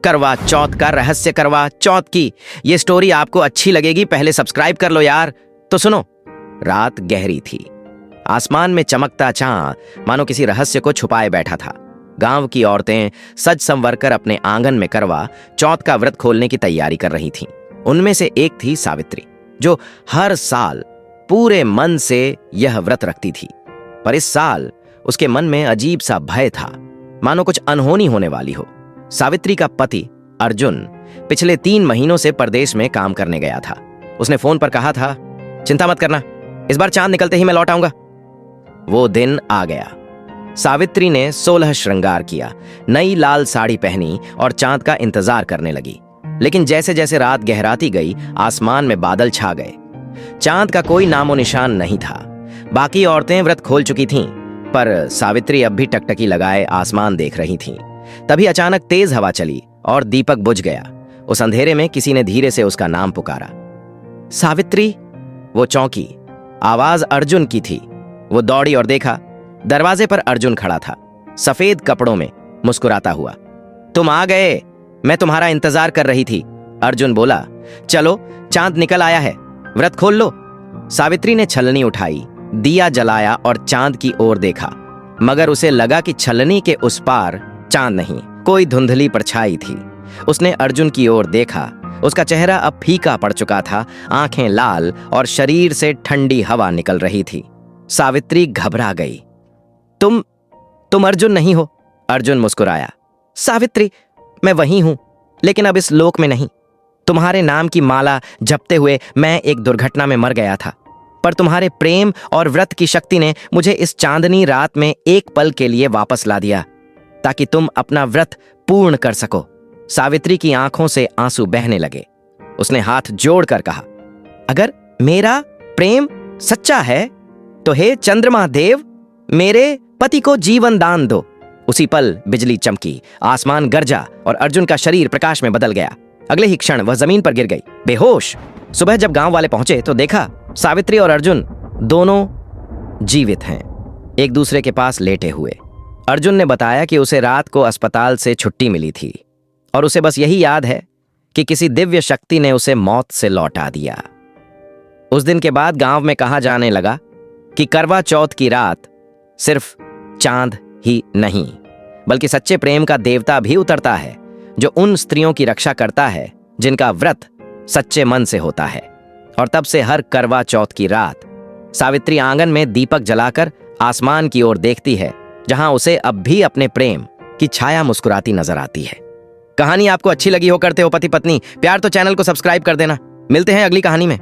करवा चौथ का रहस्य। करवा चौथ की ये स्टोरी आपको अच्छी लगेगी, पहले सब्सक्राइब कर लो यार। तो सुनो। रात गहरी थी, आसमान में चमकता चांद मानो किसी रहस्य को छुपाए बैठा था। गांव की औरतें सज संवर कर अपने आंगन में करवा चौथ का व्रत खोलने की तैयारी कर रही थीं। उनमें से एक थी सावित्री, जो हर साल पूरे मन से यह व्रत रखती थी। पर इस साल उसके मन में अजीब सा भय था, मानो कुछ अनहोनी होने वाली हो। सावित्री का पति अर्जुन पिछले 3 महीनों से परदेश में काम करने गया था। उसने फोन पर कहा था, चिंता मत करना, इस बार चांद निकलते ही मैं लौट आऊंगा। वो दिन आ गया। सावित्री ने 16 श्रृंगार किया, नई लाल साड़ी पहनी और चांद का इंतजार करने लगी। लेकिन जैसे जैसे रात गहराती गई, आसमान में बादल छा गए। चांद का कोई नामो निशान नहीं था। बाकी औरतें व्रत खोल चुकी थीं, पर सावित्री अब भी टकटकी लगाए आसमान देख रही थीं। तभी अचानक तेज हवा चली और दीपक बुझ गया। उस अंधेरे में किसी ने धीरे से उसका नाम पुकारा, सावित्री। वो चौंकी। आवाज अर्जुन की थी। वो दौड़ी और देखा, दरवाजे पर अर्जुन खड़ा था, सफेद कपड़ों में, मुस्कुराता हुआ। तुम आ गए, मैं तुम्हारा इंतजार कर रही थी। अर्जुन बोला, चलो चांद निकल आया है, व्रत खोल लो। सावित्री ने छलनी उठाई, दिया जलाया और चांद की ओर देखा, मगर उसे लगा कि छलनी के उस पार चांद नहीं, कोई धुंधली परछाई थी। उसने अर्जुन की ओर देखा। उसका चेहरा अब फीका पड़ चुका था, आंखें लाल और शरीर से ठंडी हवा निकल रही थी। सावित्री घबरा गई। तुम अर्जुन नहीं हो? अर्जुन मुस्कुराया। सावित्री, मैं वही हूं, लेकिन अब इस लोक में नहीं। तुम्हारे नाम की माला जपते हुए मैं एक दुर्घटना में मर गया था, पर तुम्हारे प्रेम और व्रत की शक्ति ने मुझे इस चांदनी रात में एक पल के लिए वापस ला दिया, ताकि तुम अपना व्रत पूर्ण कर सको। सावित्री की आंखों से आंसू बहने लगे। उसने हाथ जोड़कर कहा, अगर मेरा प्रेम सच्चा है तो हे चंद्रमा देव, मेरे पति को जीवन दान दो। उसी पल बिजली चमकी, आसमान गरजा और अर्जुन का शरीर प्रकाश में बदल गया। अगले ही क्षण वह जमीन पर गिर गई, बेहोश। सुबह जब गांव वाले पहुंचे तो देखा सावित्री और अर्जुन दोनों जीवित हैं, एक दूसरे के पास लेटे हुए। अर्जुन ने बताया कि उसे रात को अस्पताल से छुट्टी मिली थी और उसे बस यही याद है कि किसी दिव्य शक्ति ने उसे मौत से लौटा दिया। उस दिन के बाद गांव में कहा जाने लगा कि करवा चौथ की रात सिर्फ चांद ही नहीं, बल्कि सच्चे प्रेम का देवता भी उतरता है, जो उन स्त्रियों की रक्षा करता है जिनका व्रत सच्चे मन से होता है। और तब से हर करवा चौथ की रात सावित्री आंगन में दीपक जलाकर आसमान की ओर देखती है, जहां उसे अब भी अपने प्रेम की छाया मुस्कुराती नजर आती है। कहानी आपको अच्छी लगी हो, करते हो पति पत्नी प्यार, तो चैनल को सब्सक्राइब कर देना। मिलते हैं अगली कहानी में।